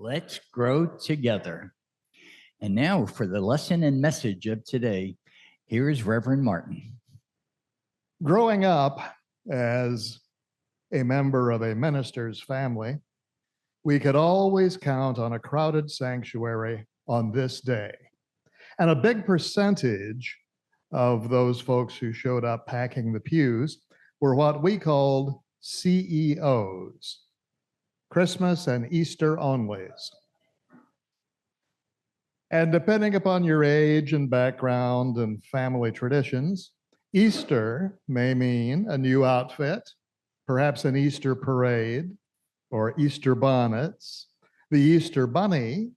Let's grow together. And now for the lesson and message of today, here is Reverend Martin. Growing up as a member of a minister's family, we could always count on a crowded sanctuary on this day. And a big percentage of those folks who showed up packing the pews were what we called CEOs, Christmas and Easter onlys. And depending upon your age and background and family traditions, Easter may mean a new outfit, perhaps an Easter parade or Easter bonnets, the Easter bunny,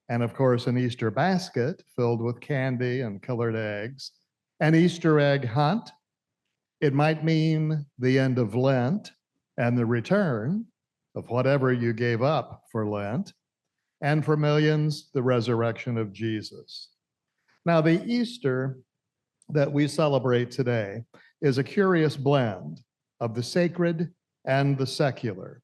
and of course an Easter basket filled with candy and colored eggs, an Easter egg hunt. It might mean the end of Lent and the return of whatever you gave up for Lent, and for millions, the resurrection of Jesus. Now, the Easter that we celebrate today is a curious blend of the sacred and the secular,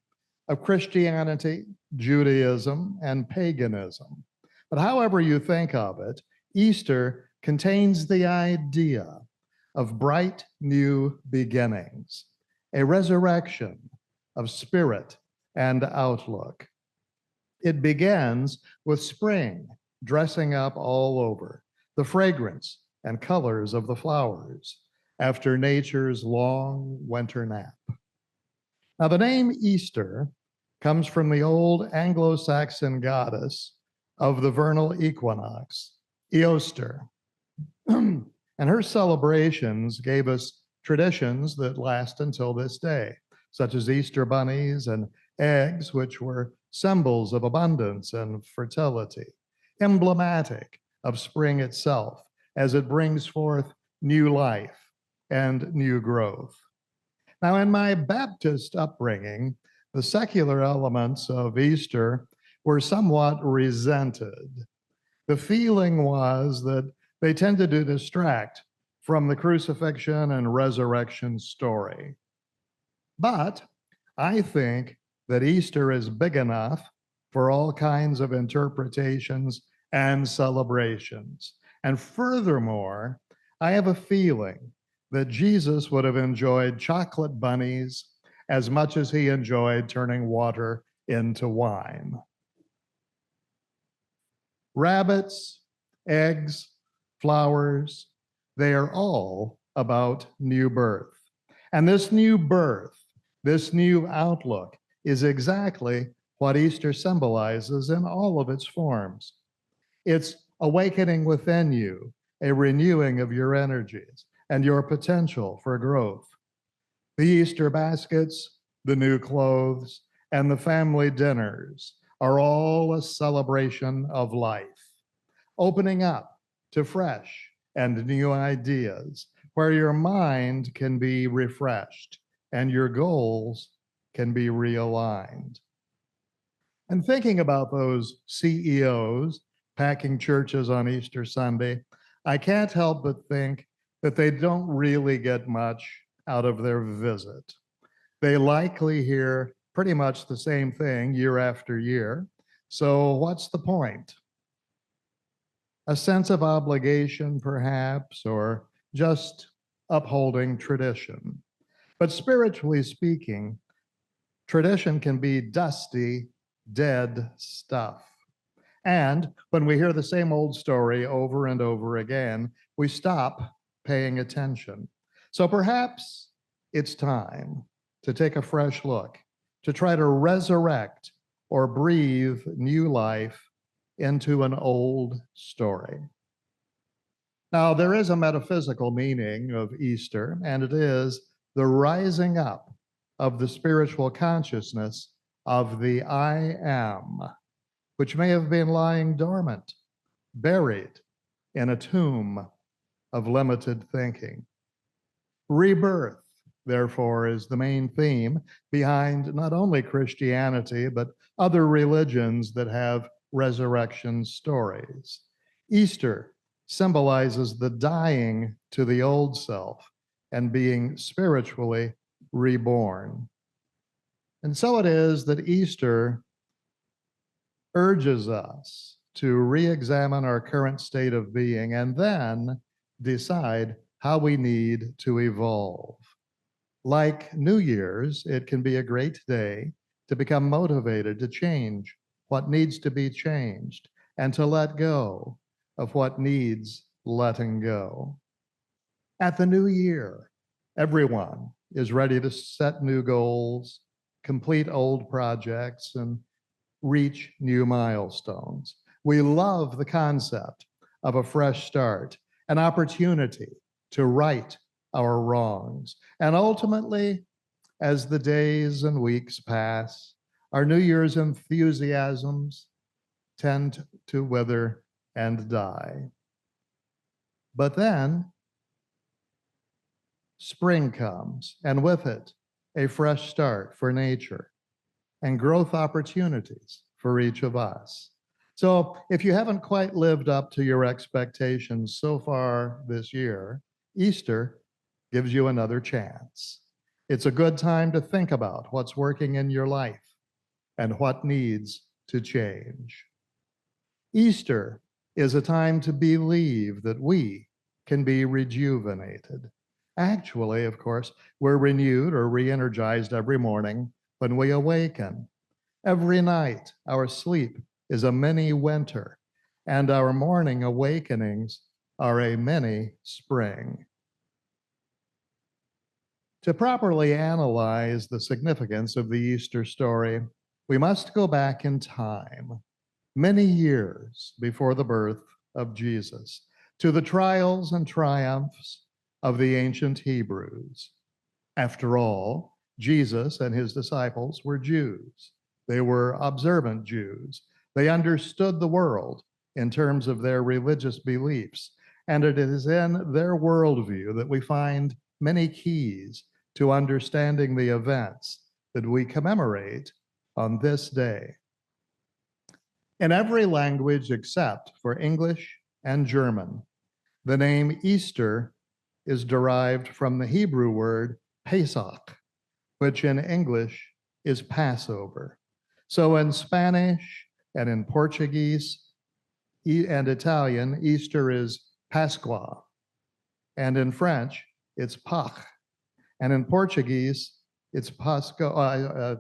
of Christianity, Judaism, and paganism. But however you think of it, Easter contains the idea of bright new beginnings, a resurrection of spirit and outlook. It begins with spring dressing up all over, the fragrance and colors of the flowers after nature's long winter nap. Now, the name Easter comes from the old Anglo-Saxon goddess of the vernal equinox, Eoster. And her celebrations gave us traditions that last until this day, such as Easter bunnies and eggs, which were symbols of abundance and fertility, emblematic of spring itself as it brings forth new life and new growth. Now, in my Baptist upbringing, the secular elements of Easter were somewhat resented. The feeling was that they tended to distract from the crucifixion and resurrection story. But I think that Easter is big enough for all kinds of interpretations and celebrations. And furthermore, I have a feeling that Jesus would have enjoyed chocolate bunnies as much as he enjoyed turning water into wine. Rabbits, eggs, flowers, they are all about new birth. And this new birth, this new outlook, is exactly what Easter symbolizes in all of its forms. It's awakening within you, a renewing of your energies and your potential for growth. The Easter baskets, the new clothes, and the family dinners are all a celebration of life, opening up to fresh and new ideas where your mind can be refreshed and your goals can be realigned. And thinking about those CEOs packing churches on Easter Sunday, I can't help but think that they don't really get much out of their visit. They likely hear pretty much the same thing year after year. So what's the point? A sense of obligation, perhaps, or just upholding tradition. But spiritually speaking, tradition can be dusty, dead stuff. And when we hear the same old story over and over again, we stop paying attention. So perhaps it's time to take a fresh look, to try to resurrect or breathe new life into an old story. Now, there is a metaphysical meaning of Easter, and it is the rising up of the spiritual consciousness of the I am, which may have been lying dormant, buried in a tomb of limited thinking. Rebirth, therefore, is the main theme behind not only Christianity, but other religions that have resurrection stories. Easter symbolizes the dying to the old self and being spiritually reborn. And so it is that Easter urges us to re-examine our current state of being and then decide how we need to evolve. Like New Year's, it can be a great day to become motivated to change what needs to be changed and to let go of what needs letting go. At the new year, everyone is ready to set new goals, complete old projects, and reach new milestones. We love the concept of a fresh start, an opportunity to right our wrongs. And ultimately, as the days and weeks pass, our New Year's enthusiasms tend to wither and die. But then spring comes, and with it, a fresh start for nature and growth opportunities for each of us. So if you haven't quite lived up to your expectations so far this year, Easter gives you another chance. It's a good time to think about what's working in your life and what needs to change. Easter is a time to believe that we can be rejuvenated. Actually, of course, we're renewed or re-energized every morning when we awaken. Every night, our sleep is a mini winter, and our morning awakenings are a mini spring. To properly analyze the significance of the Easter story, we must go back in time, many years before the birth of Jesus, to the trials and triumphs of the ancient Hebrews. After all, Jesus and his disciples were Jews. They were observant Jews. They understood the world in terms of their religious beliefs, and it is in their worldview that we find many keys to understanding the events that we commemorate on this day. In every language except for English and German, the name Easter is derived from the Hebrew word Pesach, which in English is Passover. So in Spanish and in Portuguese and Italian, Easter is Pascua. And in French, it's Pâques. And in Portuguese, it's Pascua.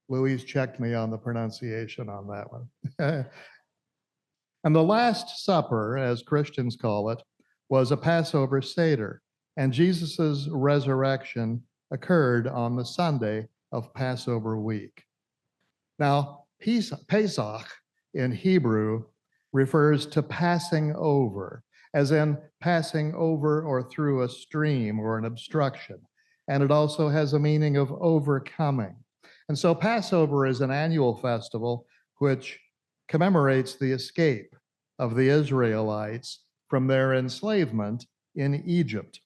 Louise checked me on the pronunciation on that one. And the Last Supper, as Christians call it, was a Passover Seder, and Jesus's resurrection occurred on the Sunday of Passover week. Now, Pesach in Hebrew refers to passing over, as in passing over or through a stream or an obstruction. And it also has a meaning of overcoming. And so Passover is an annual festival which commemorates the escape of the Israelites from their enslavement in Egypt.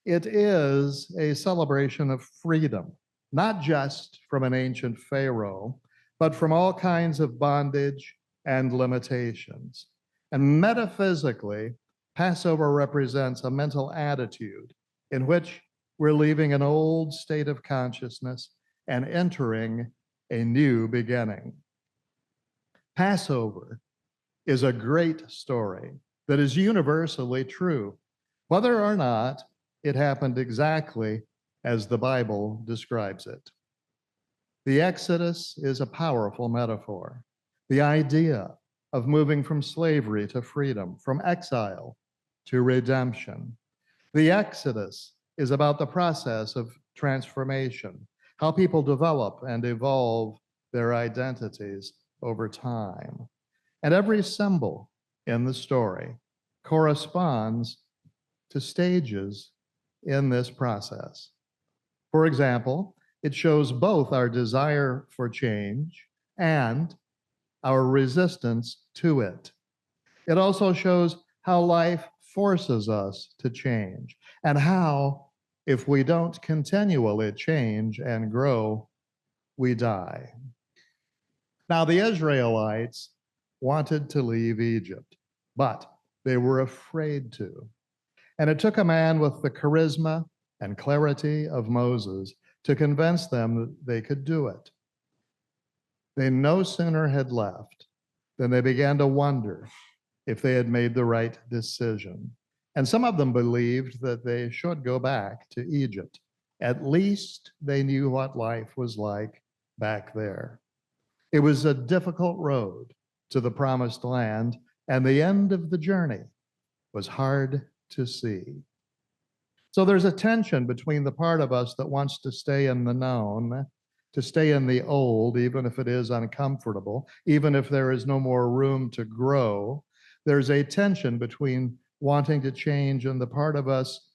It is a celebration of freedom, not just from an ancient Pharaoh, but from all kinds of bondage and limitations. And metaphysically, Passover represents a mental attitude in which we're leaving an old state of consciousness and entering a new beginning. Passover is a great story that is universally true, whether or not it happened exactly as the Bible describes it. The Exodus is a powerful metaphor. The idea of moving from slavery to freedom, from exile to redemption. The Exodus is about the process of transformation, how people develop and evolve their identities over time. And every symbol in the story corresponds to stages in this process. For example, it shows both our desire for change and our resistance to it. It also shows how life forces us to change and how, if we don't continually change and grow, we die. Now, the Israelites wanted to leave Egypt, but they were afraid to. And it took a man with the charisma and clarity of Moses to convince them that they could do it. They no sooner had left than they began to wonder if they had made the right decision. And some of them believed that they should go back to Egypt. At least they knew what life was like back there. It was a difficult road to the promised land, and the end of the journey was hard to see. So there's a tension between the part of us that wants to stay in the known, to stay in the old, even if it is uncomfortable, even if there is no more room to grow. There's a tension between wanting to change and the part of us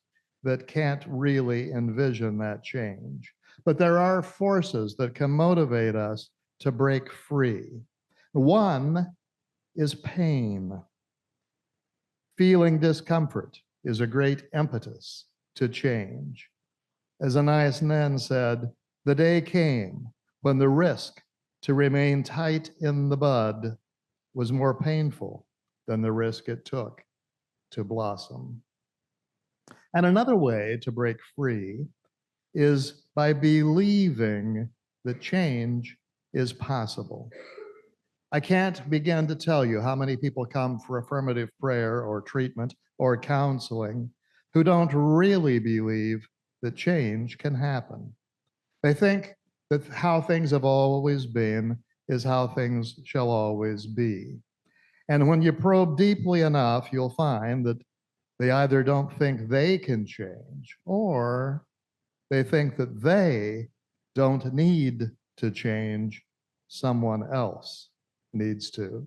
that can't really envision that change. But there are forces that can motivate us to break free. One is pain. Feeling discomfort is a great impetus to change. As Anais Nin said, the day came when the risk to remain tight in the bud was more painful than the risk it took to blossom. And another way to break free is by believing that change is possible. I can't begin to tell you how many people come for affirmative prayer or treatment or counseling who don't really believe that change can happen. They think that how things have always been is how things shall always be. And when you probe deeply enough, you'll find that they either don't think they can change or they think that they don't need to change, someone else needs to.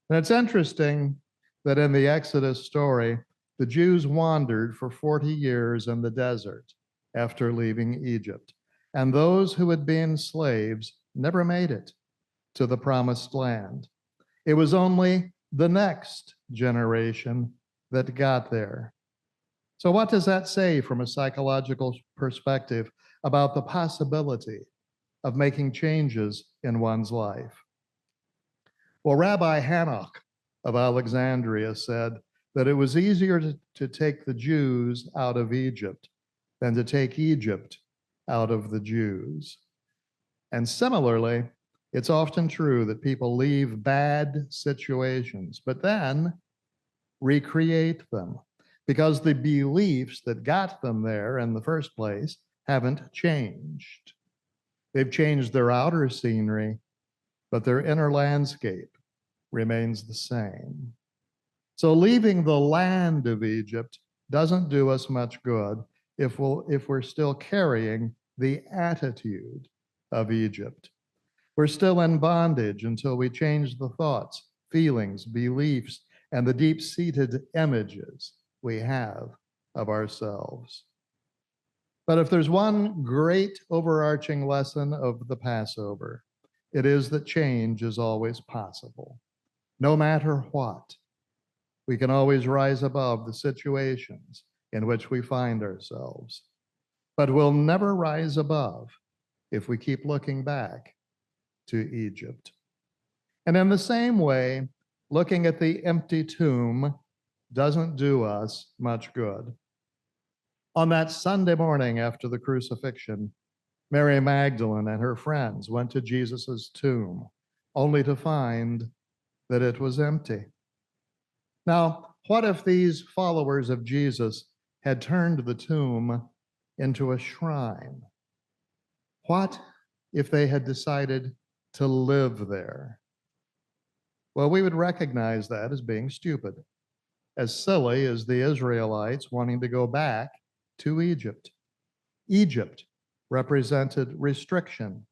And it's interesting that in the Exodus story, the Jews wandered for 40 years in the desert after leaving Egypt. And those who had been slaves never made it to the promised land. It was only the next generation that got there. So, what does that say from a psychological perspective about the possibility of making changes in one's life? Well, Rabbi Hanok of Alexandria said that it was easier to take the Jews out of Egypt than to take Egypt out of the Jews. And similarly, it's often true that people leave bad situations, but then recreate them because the beliefs that got them there in the first place haven't changed. They've changed their outer scenery, but their inner landscape remains the same. So leaving the land of Egypt doesn't do us much good if we're still carrying the attitude of Egypt. We're still in bondage until we change the thoughts, feelings, beliefs, and the deep-seated images we have of ourselves. But if there's one great overarching lesson of the Passover, it is that change is always possible. No matter what, we can always rise above the situations in which we find ourselves. But we'll never rise above if we keep looking back to Egypt. And in the same way, looking at the empty tomb doesn't do us much good. On that Sunday morning after the crucifixion, Mary Magdalene and her friends went to Jesus' tomb, only to find that it was empty. Now, what if these followers of Jesus had turned the tomb into a shrine? What if they had decided to live there? Well, we would recognize that as being stupid, as silly as the Israelites wanting to go back to Egypt. Egypt represented restriction.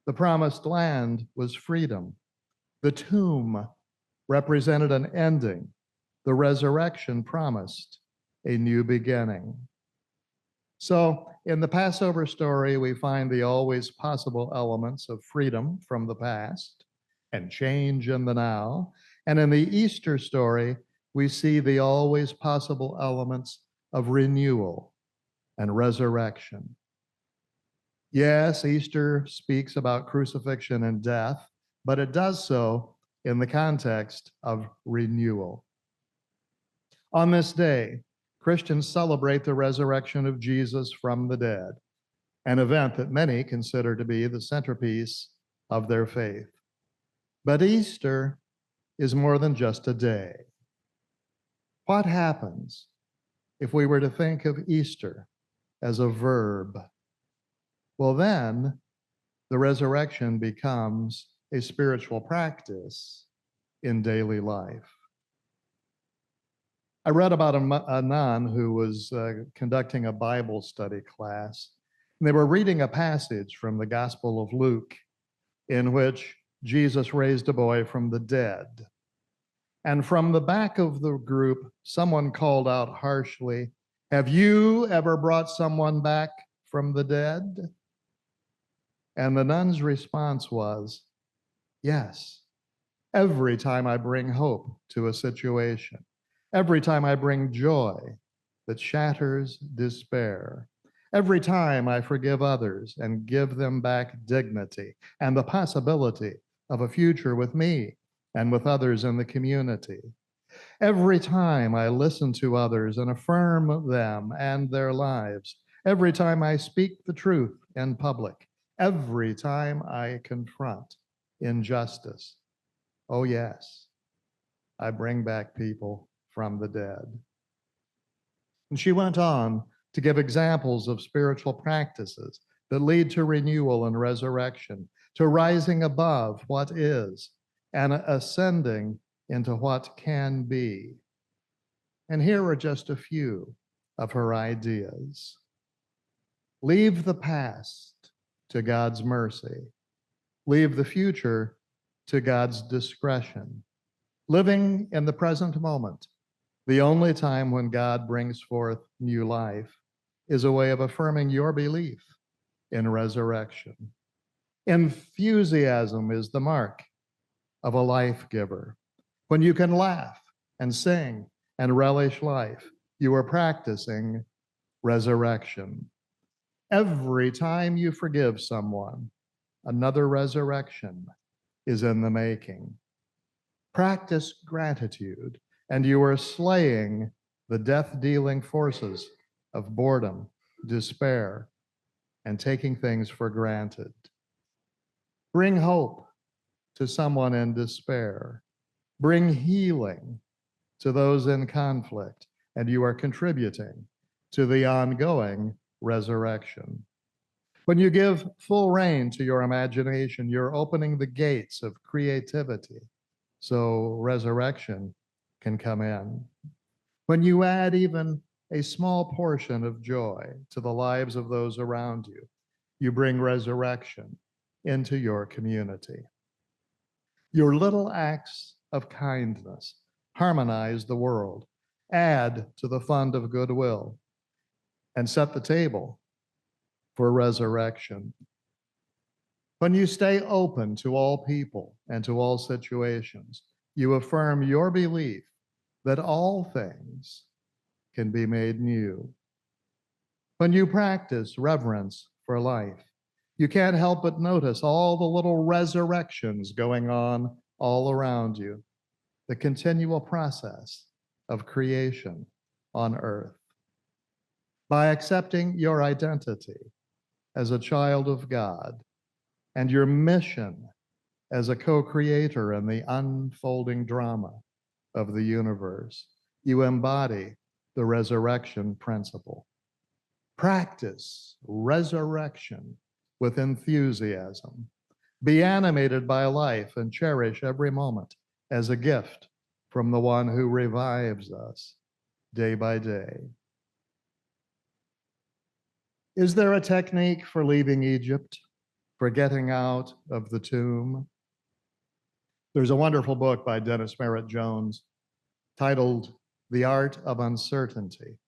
The promised land was freedom. The tomb represented an ending. The resurrection promised a new beginning. So in the Passover story, we find the always possible elements of freedom from the past and change in the now. And in the Easter story, we see the always possible elements of renewal and resurrection. Yes, Easter speaks about crucifixion and death, but it does so in the context of renewal. On this day, Christians celebrate the resurrection of Jesus from the dead, an event that many consider to be the centerpiece of their faith. But Easter is more than just a day. What happens if we were to think of Easter as a verb? Well, then the resurrection becomes a spiritual practice in daily life. I read about a nun who was conducting a Bible study class, and they were reading a passage from the Gospel of Luke in which Jesus raised a boy from the dead. And from the back of the group, someone called out harshly, "Have you ever brought someone back from the dead?" And the nun's response was, "Yes, every time I bring hope to a situation, every time I bring joy that shatters despair, every time I forgive others and give them back dignity and the possibility of a future with me and with others in the community, every time I listen to others and affirm them and their lives, every time I speak the truth in public, every time I confront injustice, oh yes, I bring back people from the dead." And she went on to give examples of spiritual practices that lead to renewal and resurrection, to rising above what is and ascending into what can be. And here are just a few of her ideas. Leave the past to God's mercy. Leave the future to God's discretion. Living in the present moment, the only time when God brings forth new life, is a way of affirming your belief in resurrection. Enthusiasm is the mark of a life giver. When you can laugh and sing and relish life, you are practicing resurrection. Every time you forgive someone, another resurrection is in the making. Practice gratitude, and you are slaying the death-dealing forces of boredom, despair, and taking things for granted. Bring hope to someone in despair. Bring healing to those in conflict, and you are contributing to the ongoing resurrection. When you give full rein to your imagination, you're opening the gates of creativity so resurrection can come in. When you add even a small portion of joy to the lives of those around you, you bring resurrection into your community. Your little acts of kindness harmonize the world, add to the fund of goodwill, and set the table for resurrection. When you stay open to all people and to all situations, you affirm your belief that all things can be made new. When you practice reverence for life, you can't help but notice all the little resurrections going on all around you, the continual process of creation on earth. By accepting your identity as a child of God and your mission as a co-creator in the unfolding drama of the universe, you embody the resurrection principle. Practice resurrection with enthusiasm. Be animated by life and cherish every moment as a gift from the one who revives us day by day. Is there a technique for leaving Egypt, for getting out of the tomb? There's a wonderful book by Dennis Merritt Jones titled The Art of Uncertainty.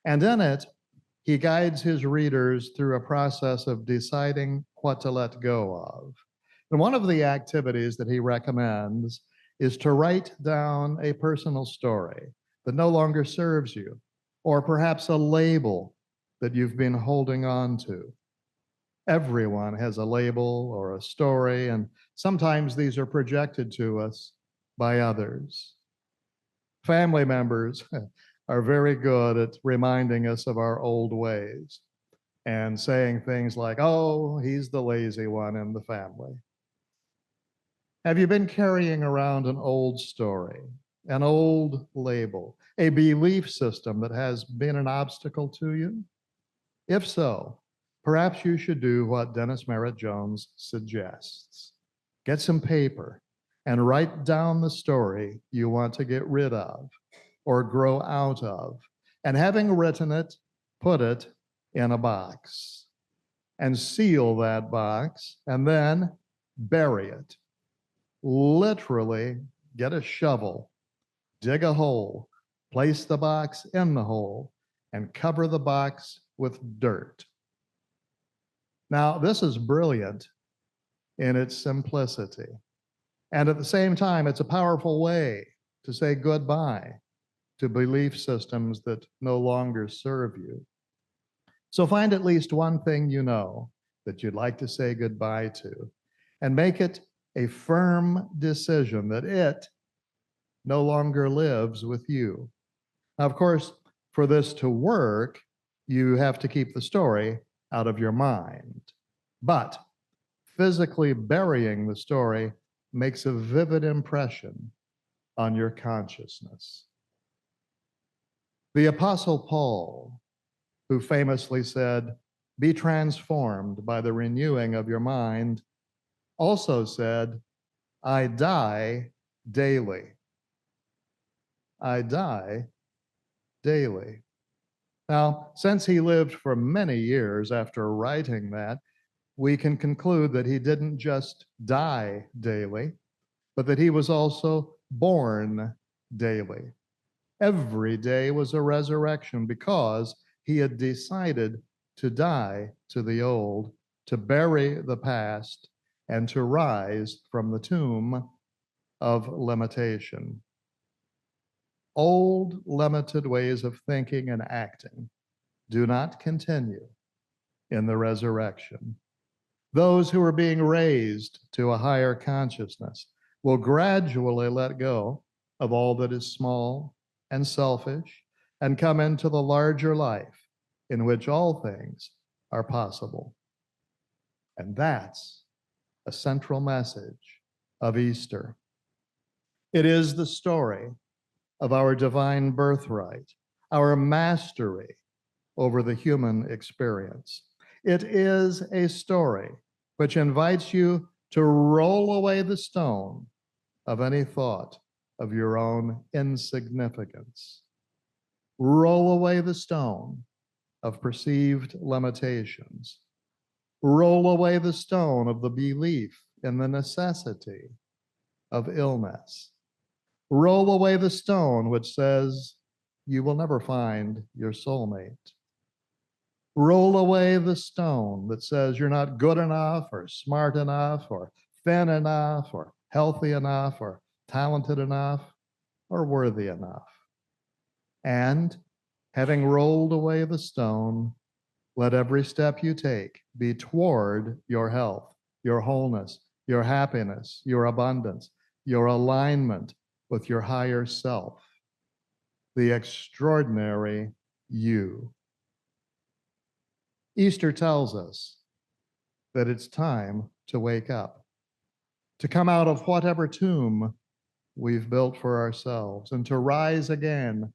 And in it, he guides his readers through a process of deciding what to let go of. And one of the activities that he recommends is to write down a personal story that no longer serves you, or perhaps a label that you've been holding on to. Everyone has a label or a story, and sometimes these are projected to us by others. Family members are very good at reminding us of our old ways and saying things like, "Oh, he's the lazy one in the family." Have you been carrying around an old story, an old label, a belief system that has been an obstacle to you? If so, perhaps you should do what Dennis Merritt Jones suggests. Get some paper and write down the story you want to get rid of or grow out of. And having written it, put it in a box and seal that box and then bury it. Literally, get a shovel, dig a hole, place the box in the hole, and cover the box with dirt. Now, this is brilliant in its simplicity. And at the same time, it's a powerful way to say goodbye to belief systems that no longer serve you. So find at least one thing you know that you'd like to say goodbye to, and make it a firm decision that it no longer lives with you. Now, of course, for this to work, you have to keep the story out of your mind. But physically burying the story makes a vivid impression on your consciousness. The Apostle Paul, who famously said, "Be transformed by the renewing of your mind," also said, "I die daily." I die daily. Now, since he lived for many years after writing that, we can conclude that he didn't just die daily, but that he was also born daily. Every day was a resurrection because he had decided to die to the old, to bury the past, and to rise from the tomb of limitation. Old, limited ways of thinking and acting do not continue in the resurrection. Those who are being raised to a higher consciousness will gradually let go of all that is small and selfish and come into the larger life in which all things are possible. And that's a central message of Easter. It is the story of our divine birthright, our mastery over the human experience. It is a story which invites you to roll away the stone of any thought of your own insignificance. Roll away the stone of perceived limitations. Roll away the stone of the belief in the necessity of illness. Roll away the stone which says you will never find your soulmate. Roll away the stone that says you're not good enough or smart enough or thin enough or healthy enough or talented enough or worthy enough. And having rolled away the stone, let every step you take be toward your health, your wholeness, your happiness, your abundance, your alignment with your higher self, the extraordinary you. Easter tells us that it's time to wake up, to come out of whatever tomb we've built for ourselves, and to rise again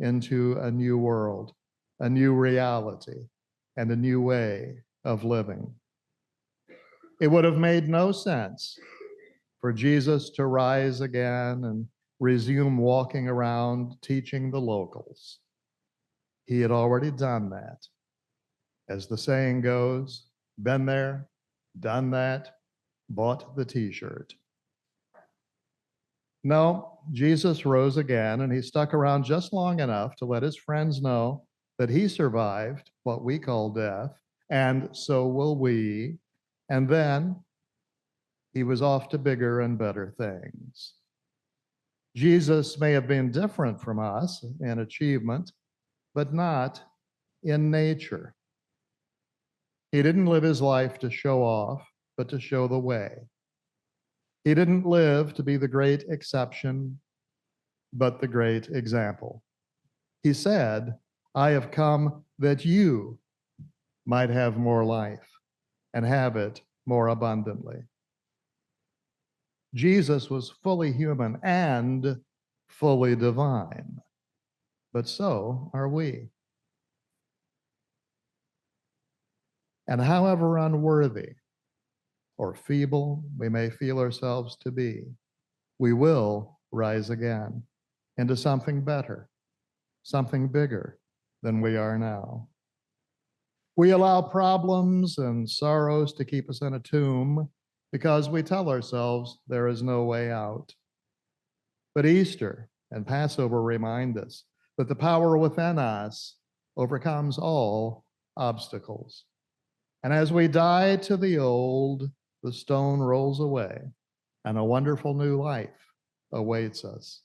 into a new world, a new reality, and a new way of living. It would have made no sense for Jesus to rise again and resume walking around teaching the locals. He had already done that. As the saying goes, been there, done that, bought the t-shirt. No, Jesus rose again, and he stuck around just long enough to let his friends know that he survived what we call death, and so will we. And then he was off to bigger and better things. Jesus may have been different from us in achievement, but not in nature. He didn't live his life to show off, but to show the way. He didn't live to be the great exception, but the great example. He said, "I have come that you might have more life and have it more abundantly." Jesus was fully human and fully divine, but so are we. And however unworthy or feeble we may feel ourselves to be, we will rise again into something better, something bigger than we are now. We allow problems and sorrows to keep us in a tomb because we tell ourselves there is no way out. But Easter and Passover remind us that the power within us overcomes all obstacles. And as we die to the old, the stone rolls away and a wonderful new life awaits us.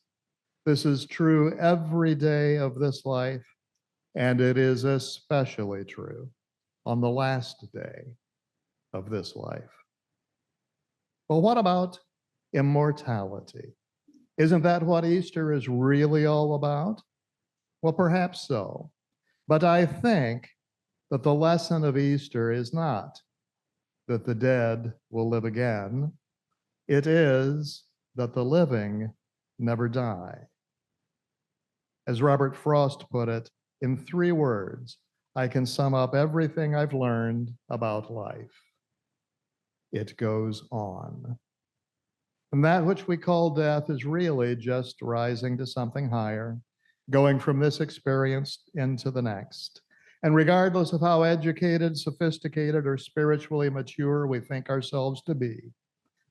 This is true every day of this life, and it is especially true on the last day of this life. Well, what about immortality? Isn't that what Easter is really all about? Well, perhaps so. But I think that the lesson of Easter is not that the dead will live again. It is that the living never die. As Robert Frost put it, in 3 words, I can sum up everything I've learned about life. It goes on. And that which we call death is really just rising to something higher, going from this experience into the next. And regardless of how educated, sophisticated, or spiritually mature we think ourselves to be,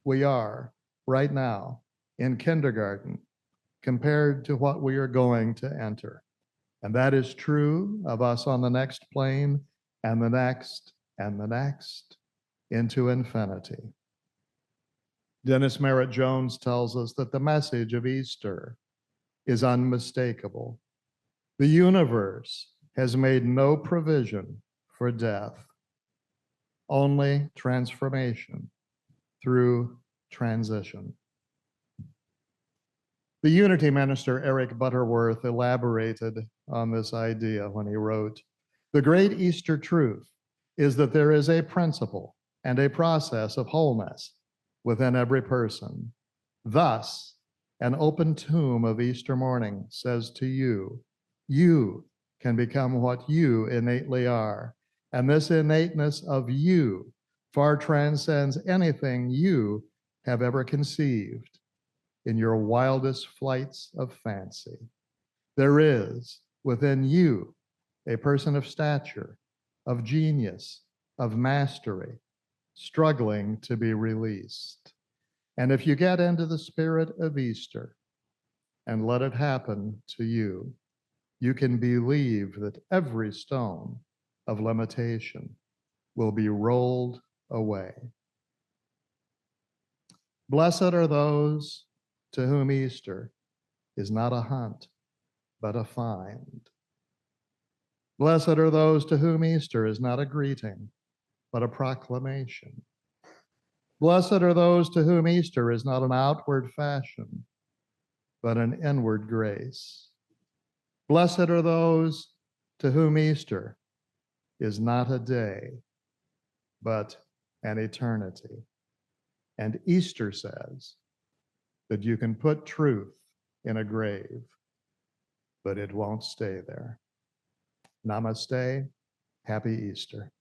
we are right now in kindergarten compared to what we are going to enter. And that is true of us on the next plane and the next and the next into infinity. Dennis Merritt Jones tells us that the message of Easter is unmistakable. The universe has made no provision for death, only transformation through transition. The Unity minister Eric Butterworth elaborated on this idea when he wrote, "The great Easter truth is that there is a principle and a process of wholeness within every person. Thus, an open tomb of Easter morning says to you, you can become what you innately are. And this innateness of you far transcends anything you have ever conceived in your wildest flights of fancy. There is within you a person of stature, of genius, of mastery, struggling to be released. And if you get into the spirit of Easter and let it happen to you, you can believe that every stone of limitation will be rolled away. Blessed are those to whom Easter is not a hunt, but a find. Blessed are those to whom Easter is not a greeting, but a proclamation. Blessed are those to whom Easter is not an outward fashion, but an inward grace. Blessed are those to whom Easter is not a day, but an eternity. And Easter says that you can put truth in a grave, but it won't stay there. Namaste. Happy Easter.